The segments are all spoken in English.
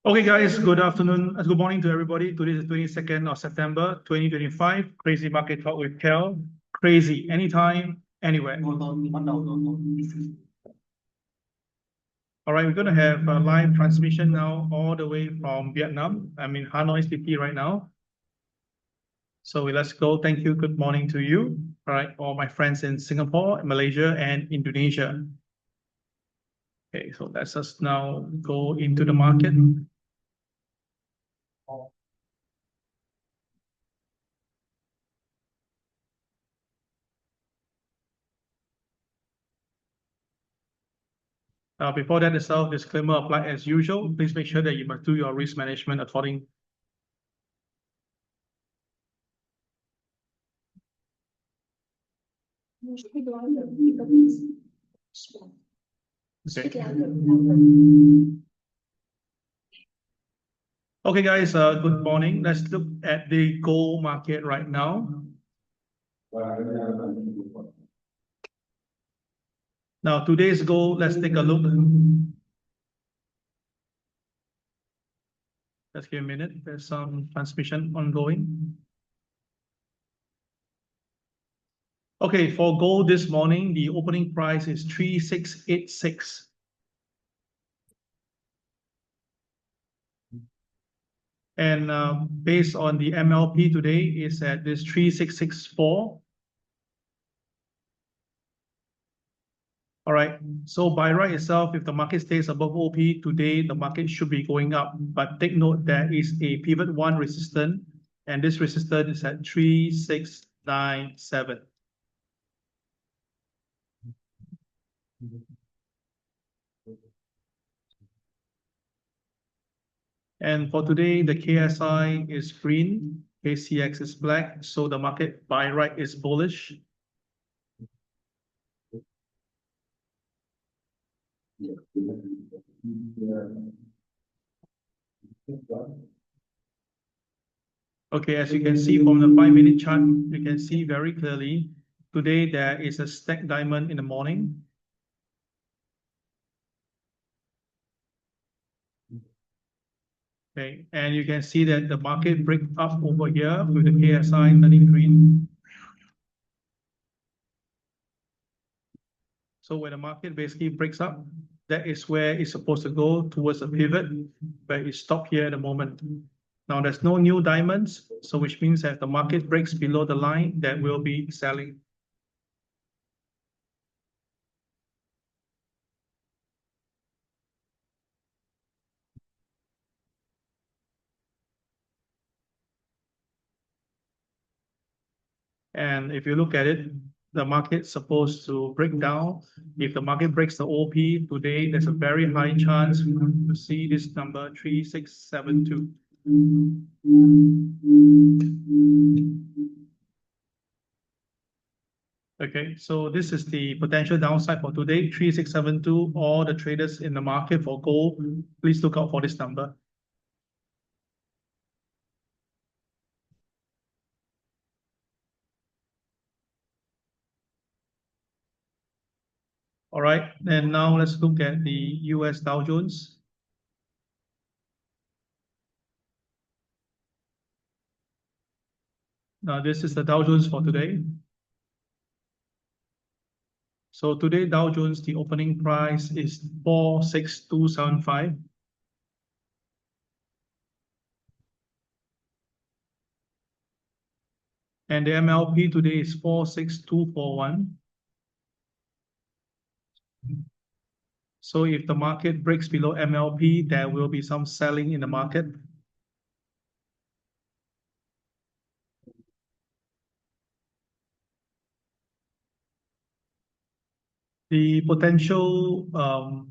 Okay, guys, good afternoon. Good morning to everybody. Today is the 22nd of September, 2025. Crazy Market Talk with KEL. Crazy, anytime, anywhere. All right, we're going to have a live transmission now all the way from Vietnam. I'm in Hanoi City right now. So let's go. Thank you. Good morning to you. All right, all my friends in Singapore, Malaysia, and Indonesia. Okay, so let's just now go into the market. Before that, the self-disclaimer apply as usual. Please make sure that you must do your risk management according. Okay, guys, good morning. Let's look at the gold market right now. Now, today's gold, let's take a look. Let's give a minute. There's some transmission ongoing. Okay, for gold this morning, the opening price is 3686. And based on the MLP today is at this 3664. All right, so by right itself, if the market stays above OP today, the market should be going up. But take note there is a pivot 1 resistance, and this resistance is at 3697. And for today, the KSI is green, KCX is black, so the market by right is bullish. Okay, as you can see from the 5-minute chart, you can see very clearly today there is a stacked diamond in the morning. Okay, and you can see that the market break up over here with the KSI turning green. So when the market basically breaks up, that is where it's supposed to go towards a pivot, but it stopped here at the moment. Now there's no new diamonds, so which means that the market breaks below the line, that will be selling. And if you look at it, the market's supposed to break down. If the market breaks the OP today, there's a very high chance to see this number 3672. Okay, so this is the potential downside for today, 3672. All the traders in the market for gold, please look out for this number. All right, and now let's look at the US Dow Jones. Now this is the Dow Jones for today. So today Dow Jones, the opening price is 46275. And the MLP today is 46241. So if the market breaks below MLP, there will be some selling in the market. The potential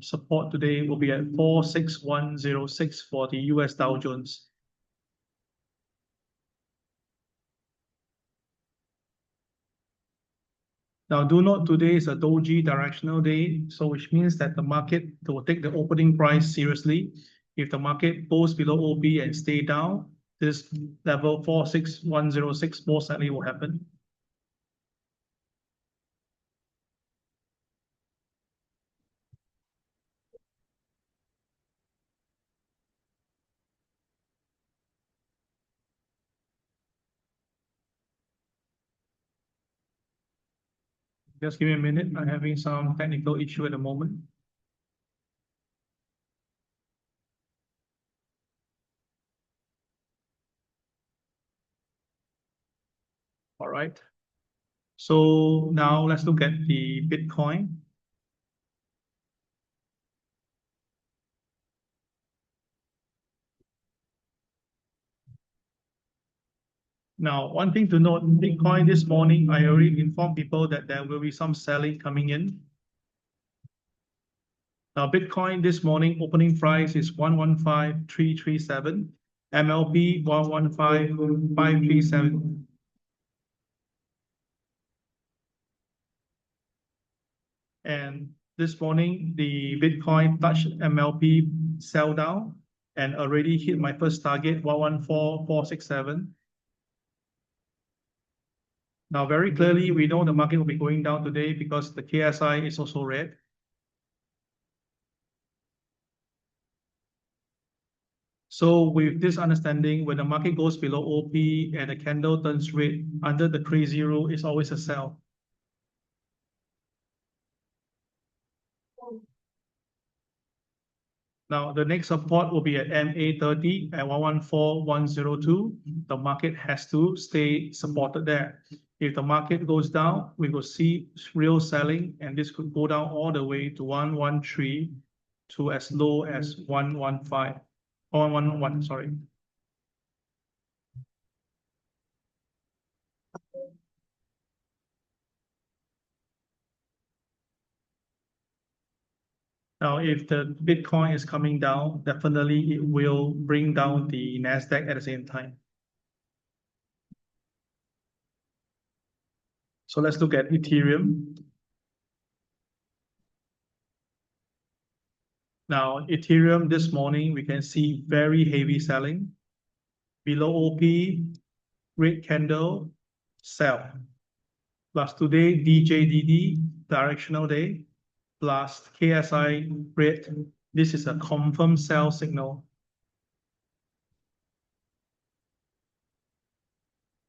support today will be at 46106 for the US Dow Jones. Now, do note today is a doji directional day, so which means that the market will take the opening price seriously. If the market goes below OP and stay down, this level 46106 most likely will happen. Just give me a minute. I'm having some technical issue at the moment. All right. So now let's look at the Bitcoin. Now, one thing to note, Bitcoin this morning, I already informed people that there will be some selling coming in. Now, Bitcoin this morning opening price is 115,337, MLP 115,537. And this morning, the Bitcoin touched MLP sell down and already hit my first target, 114,467. Now, very clearly, we know the market will be going down today because the KSI is also red. So with this understanding, when the market goes below OP and the candle turns red, under the CRAZII rule, it's always a sell. Now, the next support will be at MA30 at 114,102. The market has to stay supported there. If the market goes down, we will see real selling, and this could go down all the way to 113 to as low as 115, or 111, sorry. Now, if the Bitcoin is coming down, definitely it will bring down the Nasdaq at the same time. So let's look at Ethereum. Now, Ethereum this morning, we can see very heavy selling. Below OP, red candle, sell. Plus today, DJDD, directional day, plus KSI red. This is a confirmed sell signal.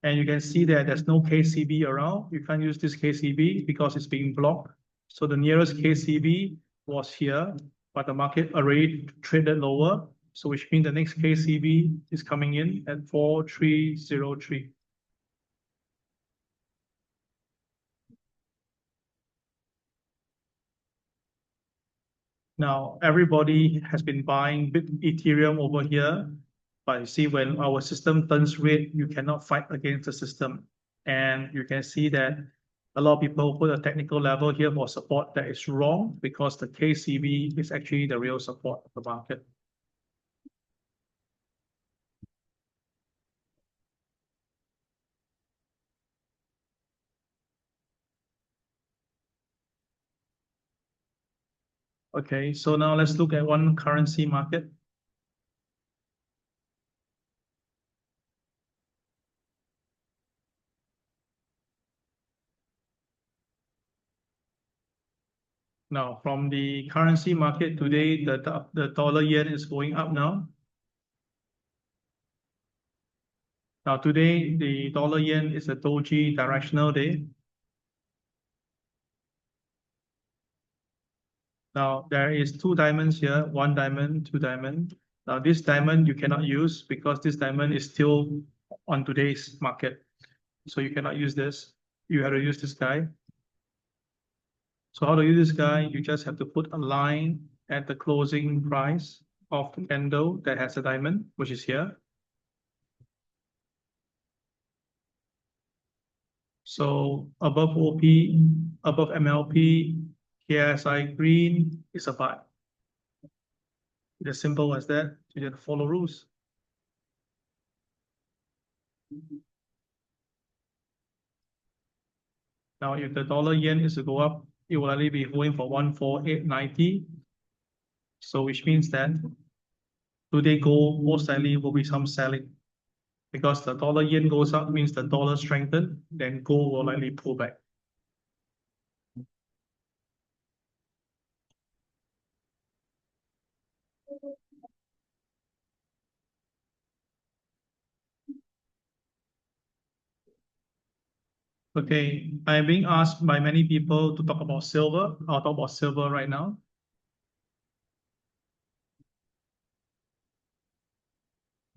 And you can see that there's no KCB around. You can't use this KCB because it's being blocked. So the nearest KCB was here, but the market already traded lower. So which means the next KCB is coming in at 4303. Now, everybody has been buying Ethereum over here, but you see when our system turns red, you cannot fight against the system. And you can see that a lot of people put a technical level here for support that is wrong because the KCB is actually the real support of the market. Okay, so now let's look at one currency market. Now, from the currency market today, the dollar yen is going up now. Now, today, the dollar yen is a doji directional day. Now, there is two diamonds here, one diamond, two diamond. Now, this diamond you cannot use because this diamond is still on today's market. So you cannot use this. You have to use this guy. So how to use this guy? You just have to put a line at the closing price of the candle that has a diamond, which is here. So above OP, above MLP, KSI green is a buy. It's as simple as that. You just follow rules. Now, if the dollar yen is to go up, it will only be going for 14890. So which means that today gold most likely will be some selling because the dollar yen goes up means the dollar strengthened, then gold will likely pull back. Okay, I'm being asked by many people to talk about silver. I'll talk about silver right now.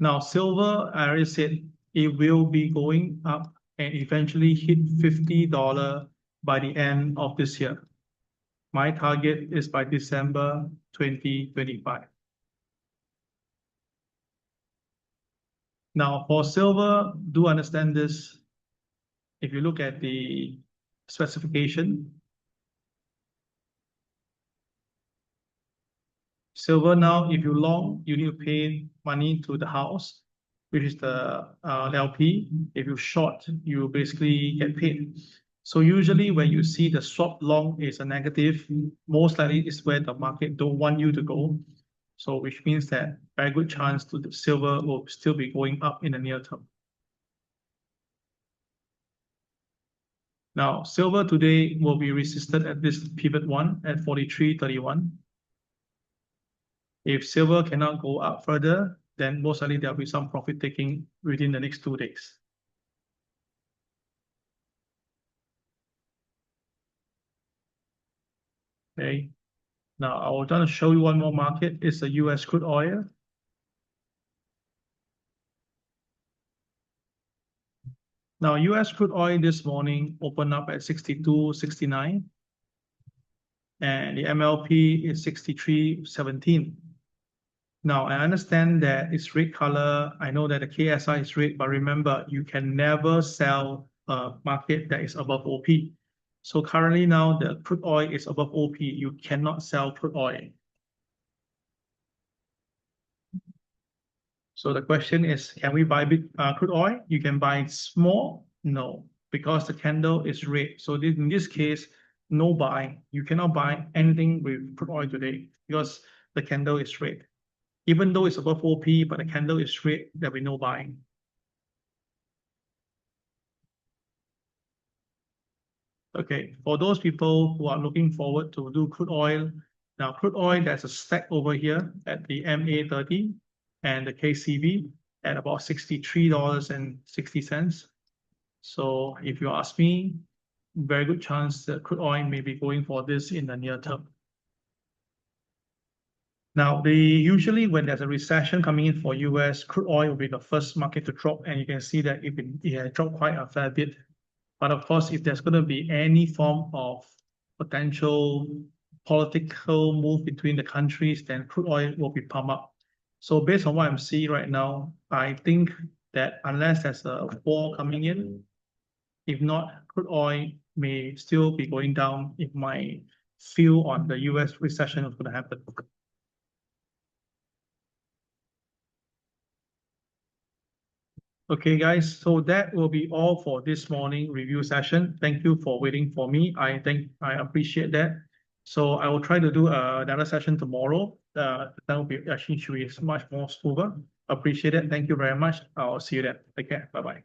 Now, silver, I already said it will be going up and eventually hit $50 by the end of this year. My target is by December 2025. Now, for silver, do understand this. If you look at the specification, silver now, if you long, you need to pay money to the house, which is the LP. If you short, you basically get paid. So usually when you see the swap long is a negative, most likely is where the market don't want you to go. So which means that very good chance to the silver will still be going up in the near term. Now, silver today will be resisted at this pivot one at 43.31. If silver cannot go up further, then most likely there'll be some profit taking within the next 2 days. Okay. Now, I will try to show you one more market. It's the US crude oil. Now, US crude oil this morning opened up at 62.69, and the MLP is 63.17. Now, I understand that it's red color. I know that the KSI is red, but remember, you can never sell a market that is above OP. So currently now, the crude oil is above OP. You cannot sell crude oil. So the question is, can we buy crude oil? You can buy small? No, because the candle is red. So in this case, no buy. You cannot buy anything with crude oil today because the candle is red. Even though it's above OP, but the candle is red, there'll be no buying. Okay, for those people who are looking forward to do crude oil, now crude oil, there's a stack over here at the MA30 and the KCV at about $63.60. So if you ask me, very good chance that crude oil may be going for this in the near term. Now, usually when there's a recession coming in for US, crude oil will be the first market to drop, and you can see that it has dropped quite a fair bit. But of course, if there's going to be any form of potential political move between the countries, then crude oil will be pumped up. So based on what I'm seeing right now, I think that unless there's a war coming in, if not, crude oil may still be going down if my view on the US recession is going to happen. Okay, guys, so that will be all for this morning review session. Thank you for waiting for me. I appreciate that. So I will try to do another session tomorrow. That will be actually should be much more smoother. Appreciate it. Thank you very much. I'll see you then. Take care. Bye-bye.